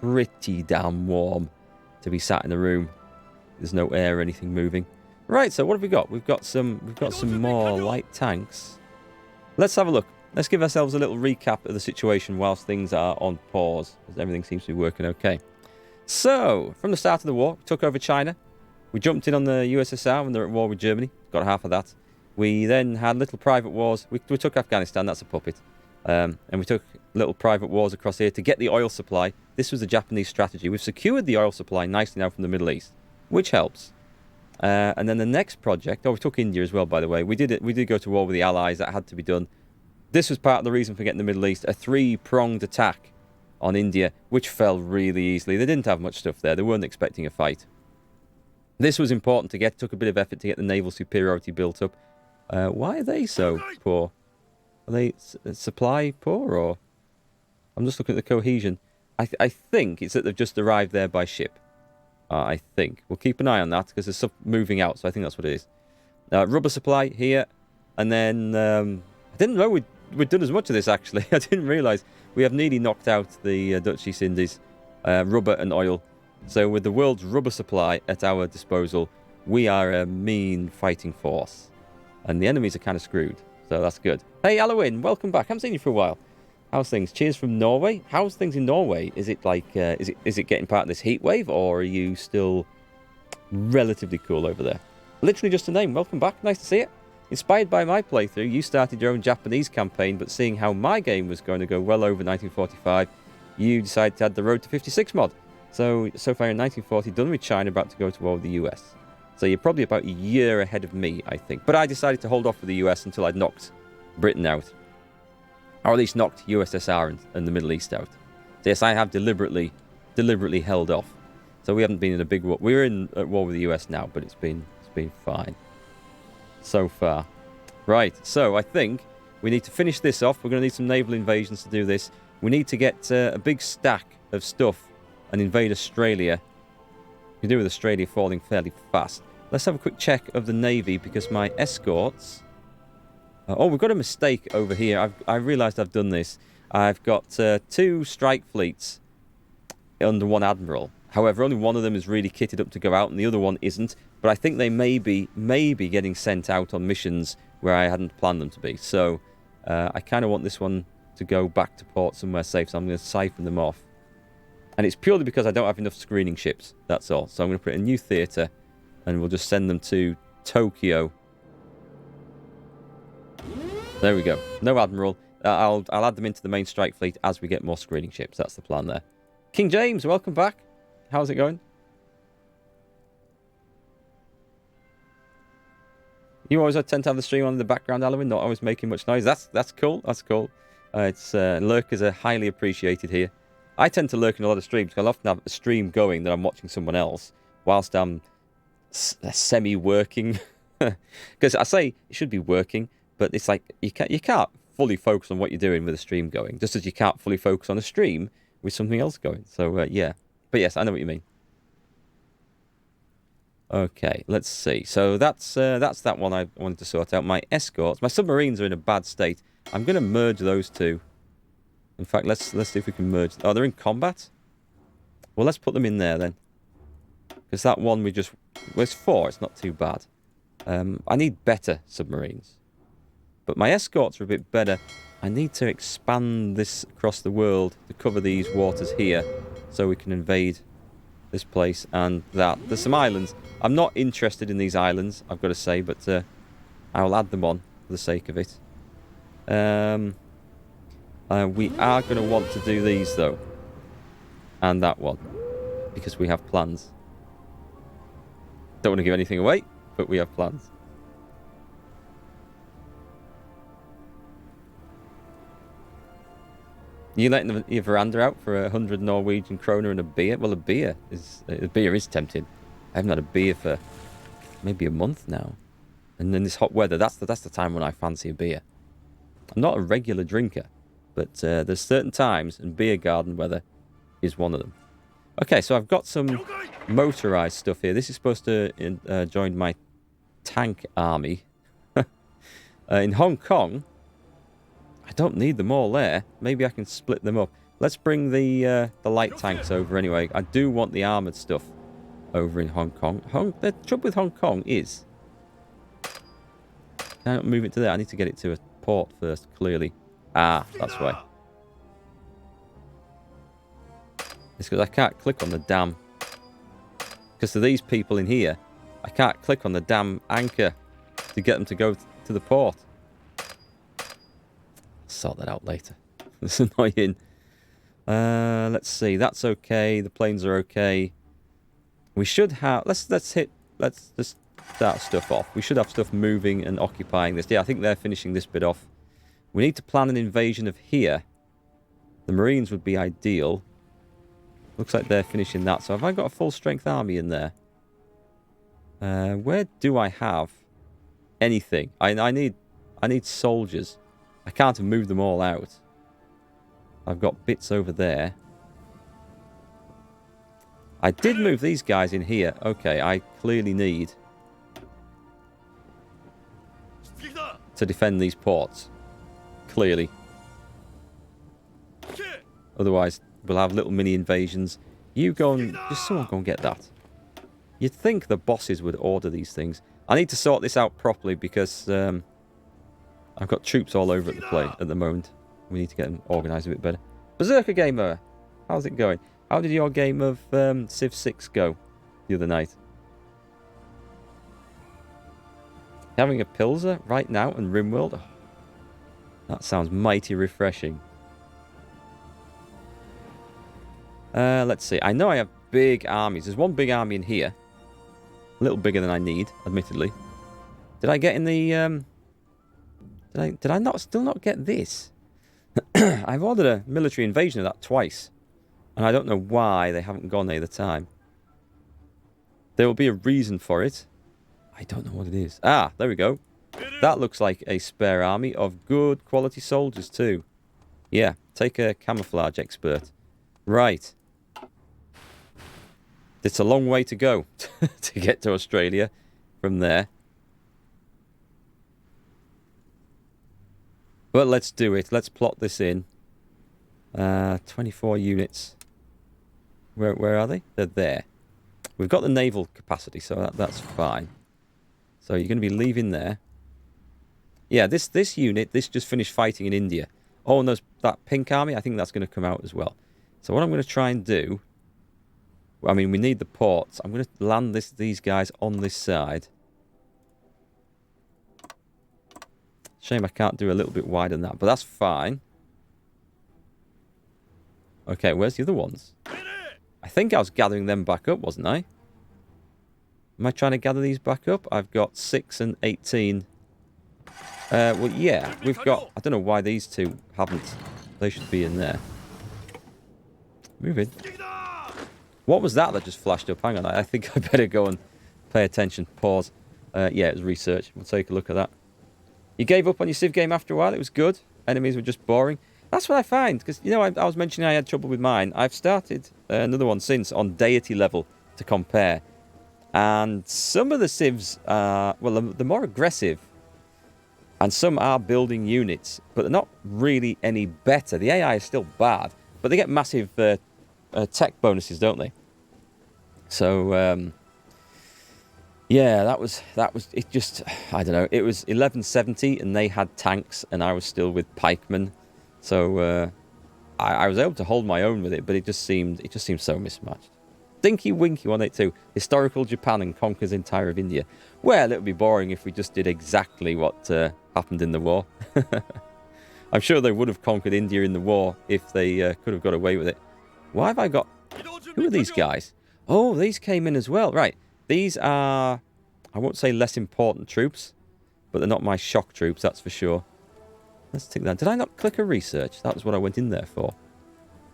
pretty damn warm to be sat in a room. There's no air or anything moving. Right, so what have we got? We've got some more light tanks. Let's have a look. Let's give ourselves a little recap of the situation whilst things are on pause, as everything seems to be working okay. So, from the start of the war, we took over China. We jumped in on the USSR when they were at war with Germany. Got half of that. We then had little private wars. We took Afghanistan. That's a puppet. And we took little private wars across here to get the oil supply. This was the Japanese strategy. We've secured the oil supply nicely now from the Middle East, which helps. And then the next project... Oh, we took India as well, by the way. We did go to war with the Allies. That had to be done. This was part of the reason for getting the Middle East. A three-pronged attack on India, which fell really easily. They didn't have much stuff there. They weren't expecting a fight. This was important to get. It took a bit of effort to get the naval superiority built up. Why are they so poor? Are they supply poor, or... I'm just looking at the cohesion. I think it's that they've just arrived there by ship. I think. We'll keep an eye on that, because there's stuff moving out, so I think that's what it is. Rubber supply here. And then... I didn't know we'd done as much of this, actually. I didn't realise. We have nearly knocked out the Dutch East Indies. Rubber and oil. So with the world's rubber supply at our disposal, we are a mean fighting force. And the enemies are kind of screwed. So that's good. Hey, Halloween, welcome back. I haven't seen you for a while. How's things? Cheers from Norway. How's things in Norway? Is it like, is it getting part of this heat wave, or are you still relatively cool over there? Literally just a name. Welcome back. Nice to see it. Inspired by my playthrough, you started your own Japanese campaign, but seeing how my game was going to go well over 1945, you decided to add the Road to 56 mod. So far in 1940, done with China, about to go to war with the US. So you're probably about a year ahead of me, I think. But I decided to hold off with the US until I'd knocked Britain out. Or at least knocked USSR and the Middle East out. So yes, I have deliberately held off. So we haven't been in a big war. We're at war with the US now, but it's been fine so far. Right, so I think we need to finish this off. We're going to need some naval invasions to do this. We need to get a big stack of stuff and invade Australia. We can do with Australia falling fairly fast. Let's have a quick check of the Navy, because my escorts... oh, we've got a mistake over here. I realised I've done this. I've got 2 strike fleets under one admiral. However, only one of them is really kitted up to go out, and the other one isn't. But I think they may be getting sent out on missions where I hadn't planned them to be. So I kind of want this one to go back to port somewhere safe, so I'm going to siphon them off. And it's purely because I don't have enough screening ships, that's all. So I'm going to put a new theatre, and we'll just send them to Tokyo. There we go. No admiral. I'll add them into the main strike fleet as we get more screening ships. That's the plan there. King James, welcome back. How's it going? You always tend to have the stream on in the background, Halloween, not always making much noise. That's cool. That's cool. Lurkers are highly appreciated here. I tend to lurk in a lot of streams, because I'll often have a stream going that I'm watching someone else whilst I'm semi-working. Because I say it should be working, but it's like you can't fully focus on what you're doing with a stream going, just as you can't fully focus on a stream with something else going. So, yeah. But yes, I know what you mean. Okay, let's see. So that's that one I wanted to sort out. My escorts. My submarines are in a bad state. I'm going to merge those two. In fact, let's see if we can merge. Oh, they're in combat? Well, let's put them in there then. Because that one we just... Well, it's 4. It's not too bad. I need better submarines. But my escorts are a bit better. I need to expand this across the world to cover these waters here, so we can invade this place and that. There's some islands. I'm not interested in these islands, I've got to say, but I'll add them on for the sake of it. We are going to want to do these, though. And that one. Because we have plans. Don't want to give anything away, but we have plans. You letting your veranda out for 100 Norwegian kroner and a beer? Well, a beer is tempting. I haven't had a beer for maybe a month now. And in this hot weather, that's the time when I fancy a beer. I'm not a regular drinker, but there's certain times, and beer garden weather is one of them. Okay, so I've got some motorized stuff here. This is supposed to join my tank army. In Hong Kong, I don't need them all there. Maybe I can split them up. Let's bring the light tanks over anyway. I do want the armoured stuff over in Hong Kong. The trouble with Hong Kong is... Can I not move it to there? I need to get it to a port first, clearly. Ah, that's why. It's because I can't click on the damn... Because of these people in here, I can't click on the damn anchor to get them to go to the port. Sort that out later. It's annoying. Let's see. That's okay. The planes are okay. We should have... Let's just start stuff off. We should have stuff moving and occupying this. Yeah, I think they're finishing this bit off. We need to plan an invasion of here. The Marines would be ideal. Looks like they're finishing that. So have I got a full strength army in there? Where do I have anything? I need soldiers. I can't move them all out. I've got bits over there. I did move these guys in here. Okay, I clearly need to defend these ports. Clearly. Otherwise, we'll have little mini invasions. You go and... Just someone go and get that. You'd think the bosses would order these things. I need to sort this out properly because I've got troops all over at the moment. We need to get them organised a bit better. Berserker Gamer, how's it going? How did your game of Civ 6 go the other night? Having a Pilsner right now in RimWorld? Oh, that sounds mighty refreshing. Let's see. I know I have big armies. There's one big army in here. A little bigger than I need, admittedly. Did I get in the... Did I still not get this? I've ordered a military invasion of that twice. And I don't know why they haven't gone either time. There will be a reason for it. I don't know what it is. Ah, there we go. That looks like a spare army of good quality soldiers too. Yeah, take a camouflage expert. Right. It's a long way to go to get to Australia from there. But let's do it. Let's plot this in. 24 units. Where are they? They're there. We've got the naval capacity, so that's fine. So you're going to be leaving there. Yeah, this unit, this just finished fighting in India. Oh, and there's that pink army. I think that's going to come out as well. So what I'm going to try and do... I mean, we need the ports. I'm going to land these guys on this side. Shame I can't do a little bit wider than that, but that's fine. Okay, where's the other ones? I think I was gathering them back up, wasn't I? Am I trying to gather these back up? I've got 6 and 18. Well, yeah, we've got... I don't know why these two haven't. They should be in there. Moving. What was that just flashed up? Hang on, I think I better go and pay attention. Pause. Yeah, it was research. We'll take a look at that. You gave up on your Civ game after a while. It was good. Enemies were just boring. That's what I find. Because, you know, I was mentioning I had trouble with mine. I've started another one since on deity level to compare. And some of the Civs are... Well, they're more aggressive. And some are building units. But they're not really any better. The AI is still bad. But they get massive tech bonuses, don't they? So... yeah, that was it. Just, I don't know. It was 1170, and they had tanks, and I was still with pikemen. So I was able to hold my own with it, but it just seemed so mismatched. Dinky Winky 182, historical Japan and conquers entire of India. Well, it would be boring if we just did exactly what happened in the war. I'm sure they would have conquered India in the war if they could have got away with it. Why have I got? Who are these guys? Oh, these came in as well, right? These are, I won't say less important troops, but they're not my shock troops, that's for sure. Let's take that. Did I not click a research? That was what I went in there for.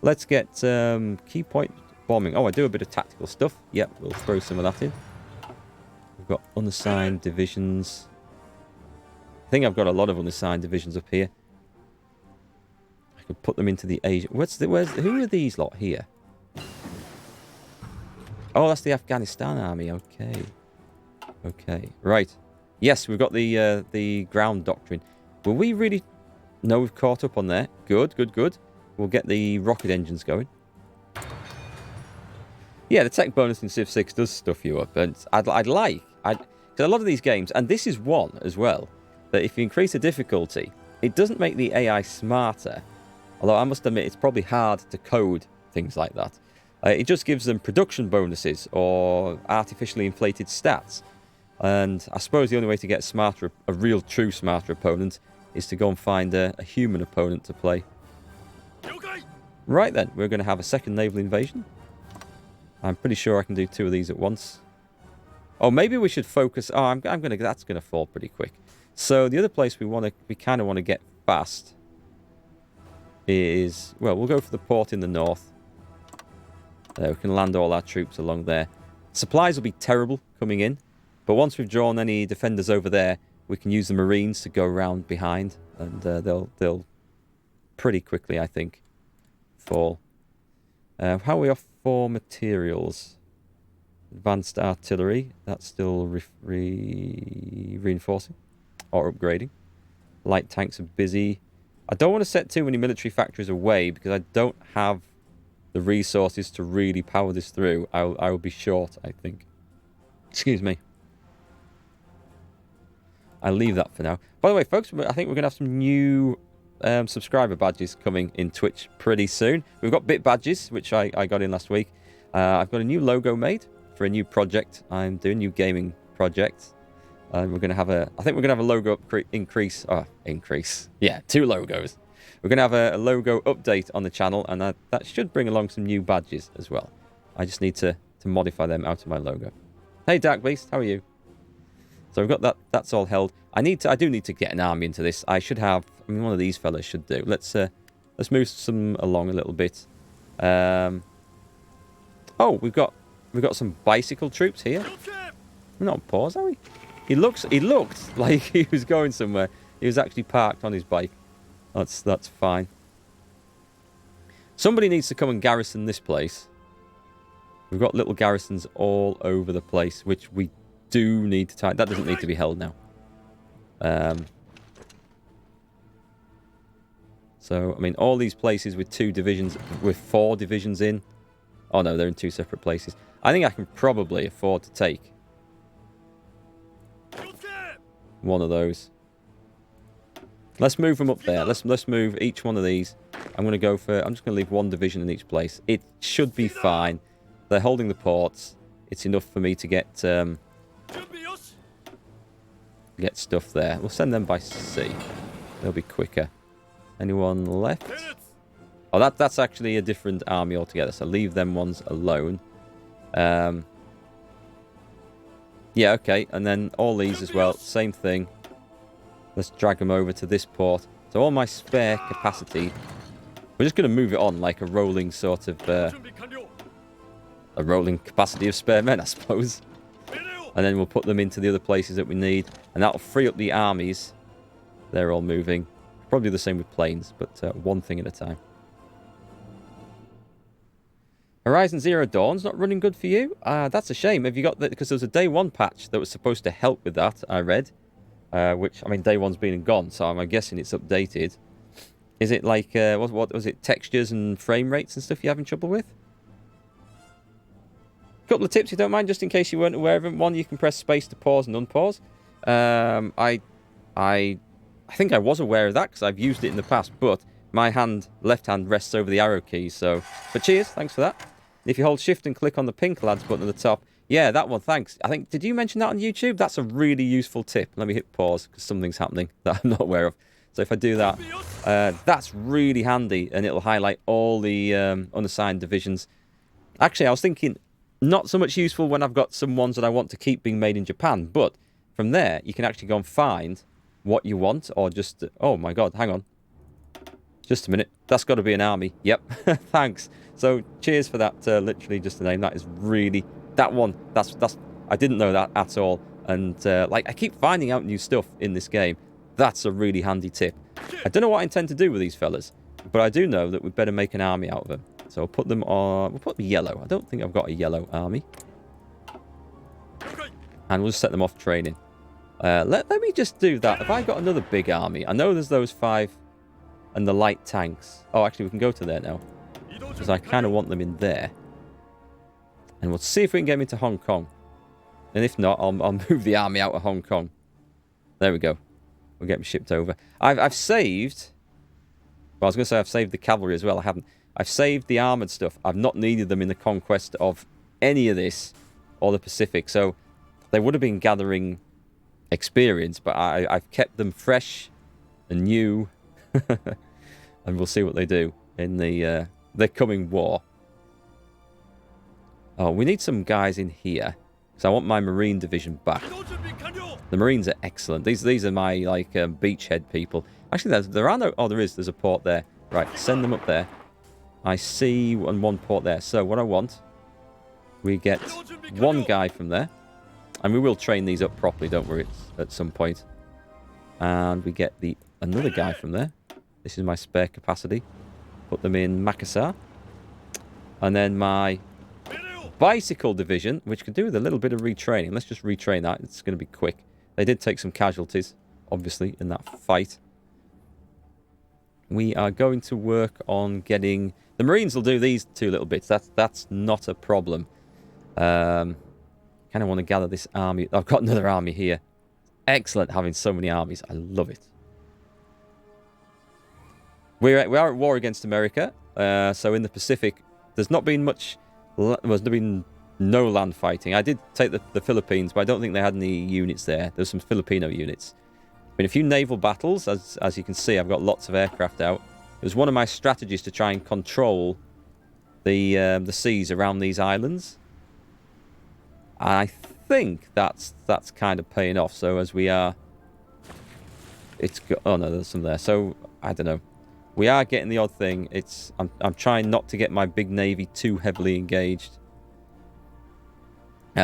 Let's get key point bombing. Oh, I do a bit of tactical stuff. Yep, we'll throw some of that in. We've got unassigned divisions. I think I've got a lot of unassigned divisions up here. I could put them into the Asia. Who are these lot here? Oh, that's the Afghanistan army. Okay. Okay. Right. Yes, we've got the ground doctrine. Will we really... No, we've caught up on there. Good, good, good. we'll get the rocket engines going. Yeah, the tech bonus in Civ 6 does stuff you up, and because a lot of these games, and this is one as well, that if you increase the difficulty, it doesn't make the AI smarter. Although I must admit, it's probably hard to code things like that. It just gives them production bonuses or artificially inflated stats. And I suppose the only way to get smarter, a real true smarter opponent, is to go and find a human opponent to play. Right then, we're going to have a second naval invasion. I'm pretty sure I can do 2 of these at once. Oh, maybe we should focus. Oh, that's gonna fall pretty quick. So the other place we kind of want to get fast is, well, we'll go for the port in the north. We can land all our troops along there. Supplies will be terrible coming in, but once we've drawn any defenders over there, we can use the Marines to go around behind, and they'll pretty quickly, I think, fall. How are we off for materials? Advanced artillery, that's still reinforcing or upgrading. Light tanks are busy. I don't want to set too many military factories away because I don't have the resources to really power this through. I will be short, I think. Excuse me. I'll leave that for now. By the way, folks, I think we're going to have some new subscriber badges coming in Twitch pretty soon. We've got bit badges, which I got in last week. I've got a new logo made for a new project I'm doing, new gaming project. We're going to have I think we're going to have a logo increase. Yeah, 2 logos. We're going to have a logo update on the channel, and that should bring along some new badges as well. I just need to modify them out of my logo. Hey, Dark Beast, how are you? So we've got that. That's all held. I do need to get an army into this. I should have. I mean, one of these fellas should do. Let's move some along a little bit. Oh, we've got some bicycle troops here. We're not on pause, are we? He looked like he was going somewhere. He was actually parked on his bike. That's fine. Somebody needs to come and garrison this place. We've got little garrisons all over the place, which we do need to tie. That doesn't need to be held now. So, I mean, all these places with 2 divisions, with 4 divisions in. Oh no, they're in 2 separate places. I think I can probably afford to take one of those. Let's move them up there. Let's move each one of these. I'm just going to leave 1 division in each place. It should be fine. They're holding the ports. It's enough for me to get stuff there. We'll send them by sea. They'll be quicker. Anyone left? Oh, that's actually a different army altogether. So leave them ones alone. Yeah, okay. And then all these as well. Same thing. Let's drag them over to this port. So all my spare capacity. We're just going to move it on like a rolling sort of... a rolling capacity of spare men, I suppose. And then we'll put them into the other places that we need. And that'll free up the armies. They're all moving. Probably the same with planes, but one thing at a time. Horizon Zero Dawn's not running good for you? That's a shame. Have you got that? Because there was a day 1 patch that was supposed to help with that, I read. Which, I mean, day 1's been and gone, so I'm guessing it's updated. Is it like, what was it, textures and frame rates and stuff you're having trouble with? A couple of tips, if you don't mind, just in case you weren't aware of them. 1, you can press space to pause and unpause. I think I was aware of that because I've used it in the past, but my left hand rests over the arrow keys, so... But cheers, thanks for that. If you hold shift and click on the pink lads button at the top... Yeah, that one, thanks. I think, did you mention that on YouTube? That's a really useful tip. Let me hit pause because something's happening that I'm not aware of. So if I do that, that's really handy, and it'll highlight all the unassigned divisions. Actually, I was thinking, not so much useful when I've got some ones that I want to keep being made in Japan, but from there, you can actually go and find what you want, or just... Oh my god, hang on. Just a minute. That's got to be an army. Yep. Thanks. So, cheers for that, literally just the name. That is really... That one, that's... I didn't know that at all. And, like, I keep finding out new stuff in this game. That's a really handy tip. I don't know what I intend to do with these fellas, but I do know that we'd better make an army out of them. So, we'll put them on... We'll put them yellow. I don't think I've got a yellow army. And we'll just set them off training. Let me just do that. Have I got another big army? I know there's those 5 and the light tanks. Oh, actually, we can go to there now. Because I kind of want them in there. And we'll see if we can get them into Hong Kong. And if not, I'll move the army out of Hong Kong. There we go. We'll get them shipped over. I've saved... Well, I was going to say I've saved the cavalry as well. I haven't. I've saved the armoured stuff. I've not needed them in the conquest of any of this or the Pacific. So they would have been gathering experience, but I've kept them fresh and new. And we'll see what they do in the coming war. Oh, we need some guys in here. Because I want my Marine division back. The Marines are excellent. These are my, like, beachhead people. Actually, there are no... Oh, there's a port there. Right, send them up there. I see one port there. So, what I want... We get one guy from there. And we will train these up properly, don't worry, at some point. And we get another guy from there. This is my spare capacity. Put them in Makassar. And then my bicycle division, which could do with a little bit of retraining. Let's just retrain that. It's going to be quick. They did take some casualties, obviously, in that fight. We are going to work on getting... The Marines will do these two little bits. That's not a problem. Kind of want to gather this army. I've got another army here. Excellent having so many armies. I love it. We are at war against America. So in the Pacific, there's not been much... There's been no land fighting. I did take the Philippines, but I don't think they had any units there. There's some Filipino units. Been a few naval battles. As you can see, I've got lots of aircraft out. It was one of my strategies to try and control the seas around these islands. I think that's kind of paying off. So as we are... Oh no, there's some there. So, I don't know. We are getting the odd thing. I'm trying not to get my big navy too heavily engaged.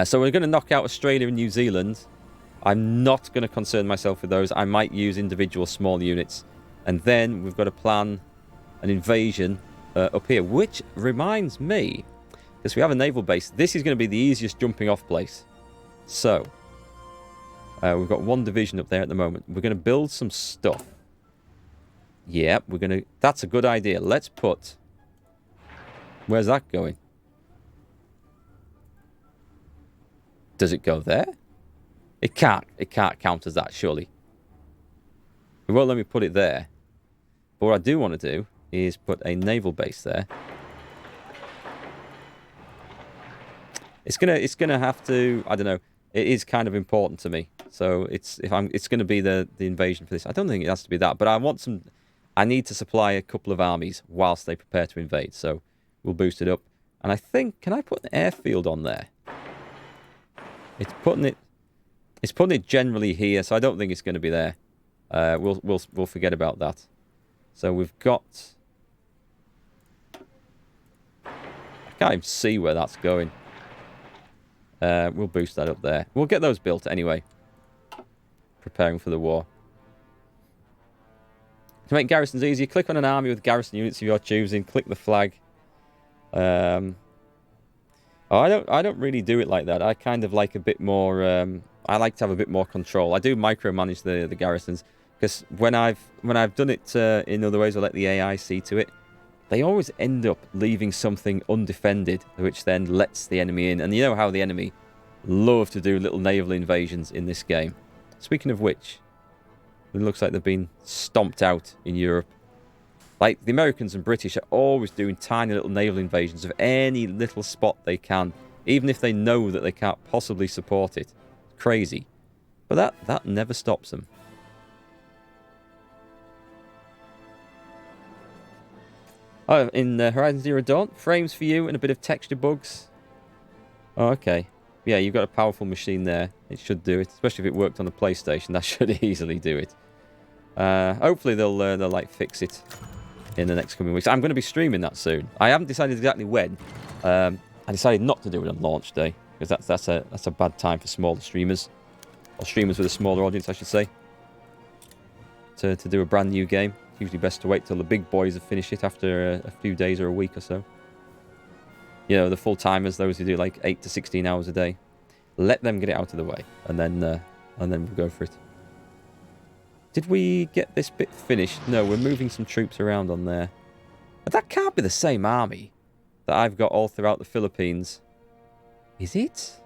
So we're going to knock out Australia and New Zealand. I'm not going to concern myself with those. I might use individual small units. And then we've got to plan an invasion up here. Which reminds me, because we have a naval base, this is going to be the easiest jumping off place. So, we've got one division up there at the moment. We're going to build some stuff. Yeah, we're going to... That's a good idea. Let's put... Where's that going? Does it go there? It can't. It can't count as that, surely. It won't let me put it there. But what I do want to do is put a naval base there. It's gonna have to... I don't know. It is kind of important to me. So it's going to be the invasion for this. I don't think it has to be that, but I want some... I need to supply a couple of armies whilst they prepare to invade, so we'll boost it up. And I think, can I put an airfield on there? It's putting it generally here, so I don't think it's going to be there. We'll forget about that. So we've got... I can't even see where that's going. We'll boost that up there. We'll get those built anyway. Preparing for the war. To make garrisons easier, click on an army with garrison units of your choosing. Click the flag. I don't really do it like that. I kind of like a bit more... I like to have a bit more control. I do micromanage the garrisons because when I've done it in other ways, or let the AI see to it, they always end up leaving something undefended, which then lets the enemy in. And you know how the enemy love to do little naval invasions in this game. Speaking of which, it looks like they've been stomped out in Europe. Like, the Americans and British are always doing tiny little naval invasions of any little spot they can, even if they know that they can't possibly support it. Crazy. But that never stops them. Oh, in Horizon Zero Dawn, frames for you and a bit of texture bugs. Oh, okay. Yeah, you've got a powerful machine there. It should do it, especially if it worked on the PlayStation. That should easily do it. Hopefully they'll like fix it in the next coming weeks. I'm going to be streaming that soon. I haven't decided exactly when. I decided not to do it on launch day because that's a bad time for smaller streamers, or streamers with a smaller audience, I should say. To do a brand new game, it's usually best to wait till the big boys have finished it after a few days or a week or so. You know, the full timers, those who do like 8 to 16 hours a day. Let them get it out of the way, and then we'll go for it. Did we get this bit finished? No, we're moving some troops around on there. But that can't be the same army that I've got all throughout the Philippines. Is it?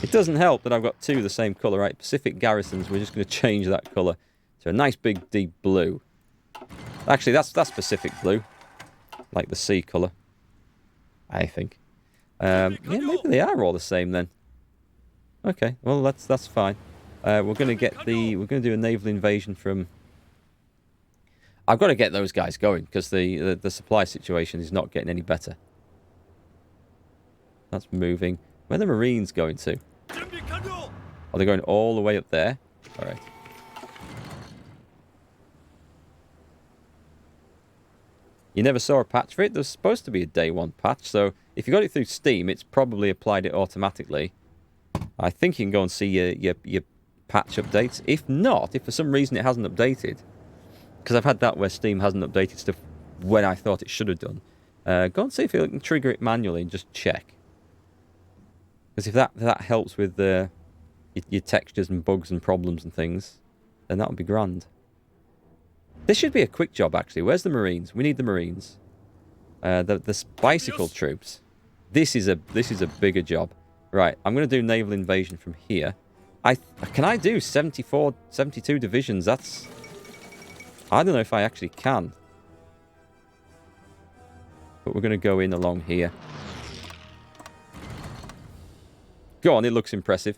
It doesn't help that I've got two of the same colour, right? Pacific Garrisons, we're just going to change that colour to a nice big deep blue. Actually, that's Pacific blue. Like the sea colour. I think. Yeah, maybe they are all the same then. Okay, well that's fine. We're going to do a naval invasion from... I've got to get those guys going because the supply situation is not getting any better. That's moving. Where are the Marines going to? Are they going all the way up there? All right. You never saw a patch for it? There's supposed to be a day one patch, so if you got it through Steam, it's probably applied it automatically. I think you can go and see your patch updates. If not, if for some reason it hasn't updated, because I've had that where Steam hasn't updated stuff when I thought it should have done, go and see if you can trigger it manually and just check. Because if that helps with your textures and bugs and problems and things, then that would be grand. This should be a quick job, actually. Where's the Marines? We need the Marines. The bicycle troops. This is a bigger job. Right, I'm going to do naval invasion from here. Can I do 72 divisions? That's... I don't know if I actually can. But we're going to go in along here. Go on, it looks impressive.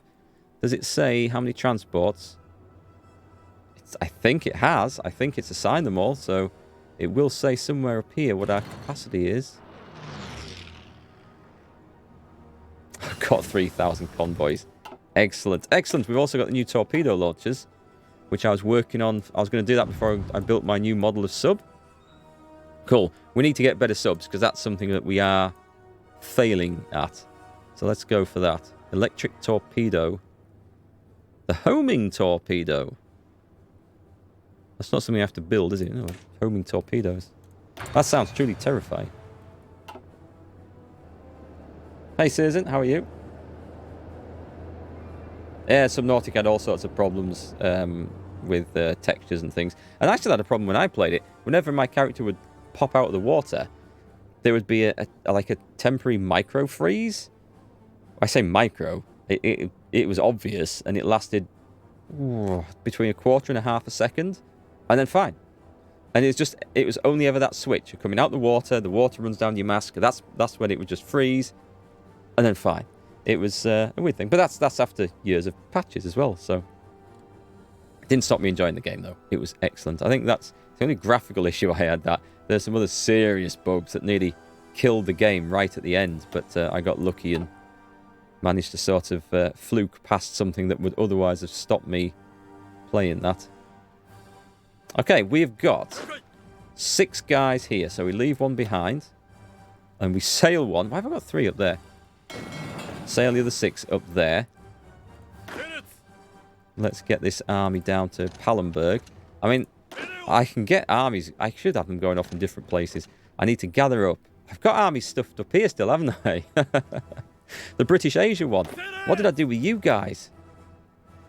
Does it say how many transports? I think it has. I think it's assigned them all, so it will say somewhere up here what our capacity is. I've got 3,000 convoys. Excellent. Excellent. We've also got the new torpedo launchers, which I was working on. I was going to do that before I built my new model of sub. Cool. We need to get better subs, because that's something that we are failing at. So let's go for that. Electric torpedo. The homing torpedo. That's not something I have to build, is it? No, homing torpedoes. That sounds truly terrifying. Hey, Citizen, how are you? Yeah, Subnautica had all sorts of problems with textures and things. And I actually had a problem when I played it. Whenever my character would pop out of the water, there would be like a temporary micro freeze. I say micro. It was obvious, and it lasted between a quarter and a half a second, and then fine. And it was only ever that switch. You're coming out the water runs down your mask. That's when it would just freeze, and then fine. It was a weird thing, but that's after years of patches as well. So it didn't stop me enjoying the game though. It was excellent. I think that's the only graphical issue I had. That there's some other serious bugs that nearly killed the game right at the end, but I got lucky and managed to sort of fluke past something that would otherwise have stopped me playing that. Okay, we've got 6 guys here, so we leave one behind, and we sail one. Why have I got 3 up there? Sail the other 6 up there. Let's get this army down to Pallenberg. I mean, I can get armies. I should have them going off in different places. I need to gather up. I've got armies stuffed up here still, haven't I? The British Asia one. What did I do with you guys?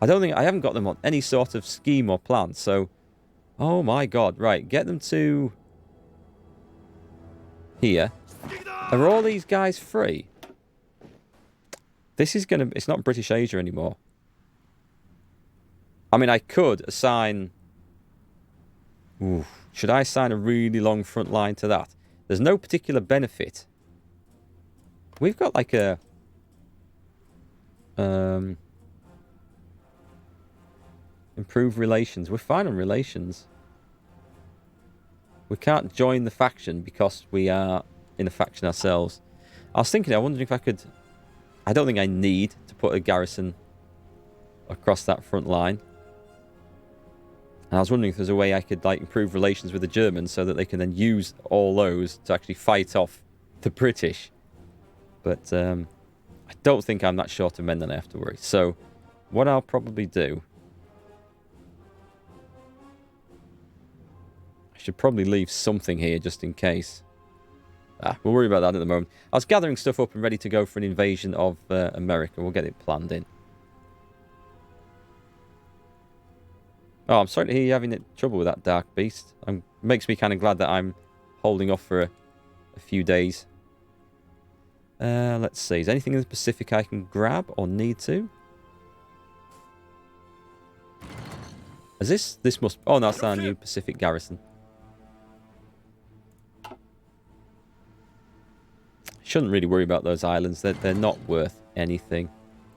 I haven't got them on any sort of scheme or plan, so... Oh my god, right, get them to... here. Are all these guys free? This is gonna... It's not British Asia anymore. I mean, I could assign... Ooh, should I assign a really long front line to that? There's no particular benefit. We've got like a... improve relations. We're fine on relations. We can't join the faction because we are in a faction ourselves. I was thinking, I wondered if I could... I don't think I need to put a garrison across that front line. And I was wondering if there's a way I could like improve relations with the Germans so that they can then use all those to actually fight off the British. But I don't think I'm that short of men that I have to worry. So what I'll probably do... I should probably leave something here just in case. We'll worry about that at the moment. I was gathering stuff up and ready to go for an invasion of America. We'll get it planned in. Oh, I'm sorry to hear you're having trouble with that Dark Beast. Makes me kind of glad that I'm holding off for a few days. Let's see. Is there anything in the Pacific I can grab or need to? Is this? This must... Oh, no, it's our new Pacific Garrison. Shouldn't really worry about those islands. They're not worth anything.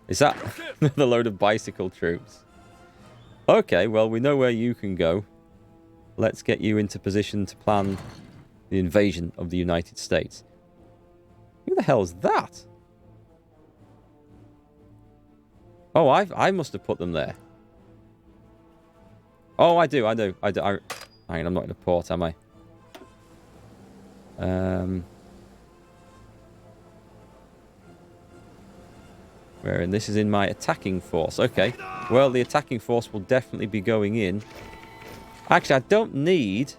Is that another load of bicycle troops? Okay, well, we know where you can go. Let's get you into position to plan the invasion of the United States. Who the hell is that? Oh, I must have put them there. Oh, I do. Hang on, I'm not in a port, am I? Where in? This is in my attacking force. Okay. Well, the attacking force will definitely be going in. Actually, I don't need...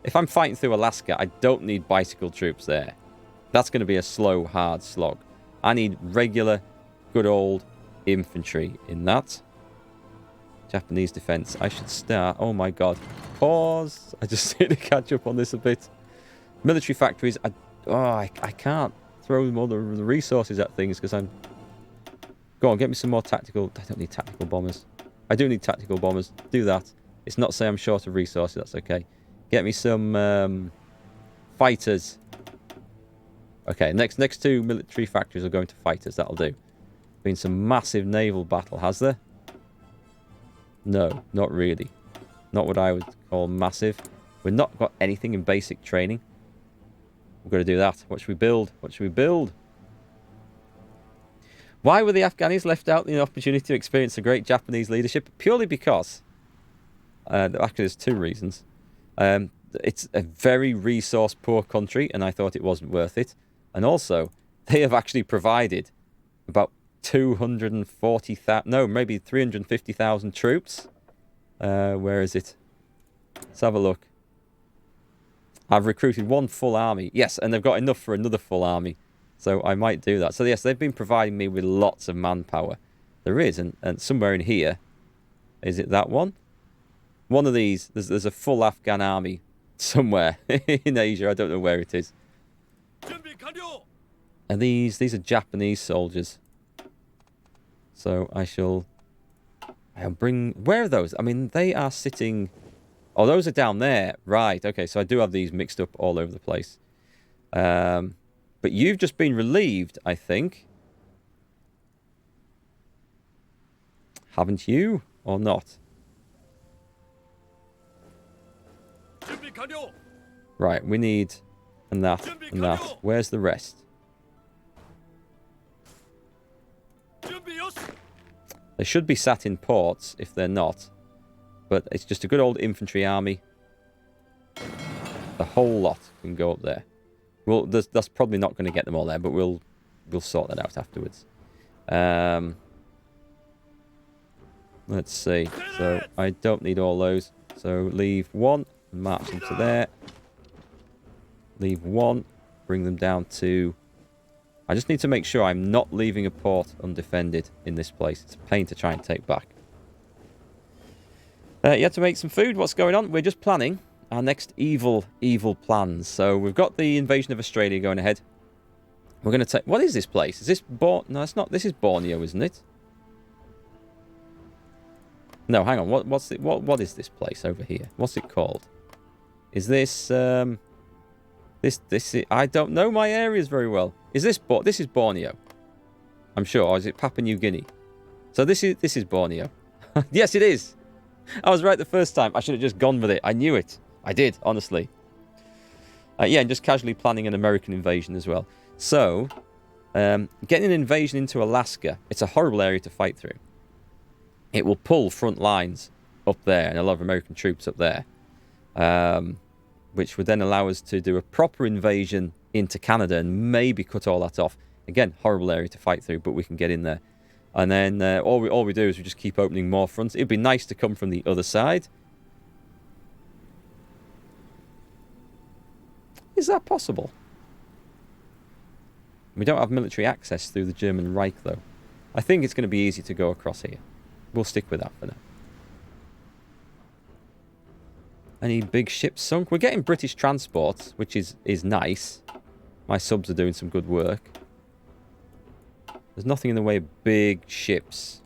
If I'm fighting through Alaska, I don't need bicycle troops there. That's going to be a slow, hard slog. I need regular, good old infantry in that. Japanese defense. I should start... Oh, my God. Pause. I just need to catch up on this a bit. Military factories. I can't throw all the resources at things because I'm... Go on, get me some more tactical... I don't need tactical bombers. I do need tactical bombers. Do that. It's not to say I'm short of resources. That's okay. Get me some fighters. Okay, next two military factories are going to fighters. That'll do. Been some massive naval battle, has there? No, not really. Not what I would call massive. We've not got anything in basic training. We've got to do that. What should we build? What should we build? Why were the Afghanis left out the opportunity to experience the great Japanese leadership? Purely because... actually, there's two reasons. It's a very resource-poor country, and I thought it wasn't worth it. And also, they have actually provided about 240,000... No, maybe 350,000 troops. Where is it? Let's have a look. I've recruited one full army. Yes, and they've got enough for another full army. So I might do that. So yes, they've been providing me with lots of manpower. There is, and somewhere in here, is it that one? One of these, there's a full Afghan army somewhere in Asia. I don't know where it is. And these are Japanese soldiers. So I'll bring... Where are those? I mean, they are sitting... Oh, those are down there. Right, okay, so I do have these mixed up all over the place. But you've just been relieved, I think. Haven't you? Or not? Right, we need... And that, and that. Where's the rest? They should be sat in ports, if they're not. But it's just a good old infantry army. The whole lot can go up there. Well, that's probably not going to get them all there, but we'll sort that out afterwards. Let's see. So I don't need all those. So leave one and march them to there. Leave one. Bring them down to... I just need to make sure I'm not leaving a port undefended in this place. It's a pain to try and take back. You have to make some food. What's going on? We're just planning our next evil plans. So we've got the invasion of Australia going ahead. We're going to take... What is this place? Is this... No, it's not. This is Borneo, isn't it? No, hang on. What is this place over here? What's it called? Is this... I don't know my areas very well. Is this... This is Borneo. I'm sure. Or is it Papua New Guinea? So this is Borneo. Yes, it is. I was right the first time. I should have just gone with it. I knew it. I did, honestly. Yeah, and just casually planning an American invasion as well. So, getting an invasion into Alaska, it's a horrible area to fight through. It will pull front lines up there and a lot of American troops up there. Which would then allow us to do a proper invasion into Canada and maybe cut all that off. Again, horrible area to fight through, but we can get in there. And then all we do is we just keep opening more fronts. It'd be nice to come from the other side. Is that possible? We don't have military access through the German Reich, though. I think it's going to be easy to go across here. We'll stick with that for now. Any big ships sunk? We're getting British transport, which is nice. My subs are doing some good work. There's nothing in the way of big ships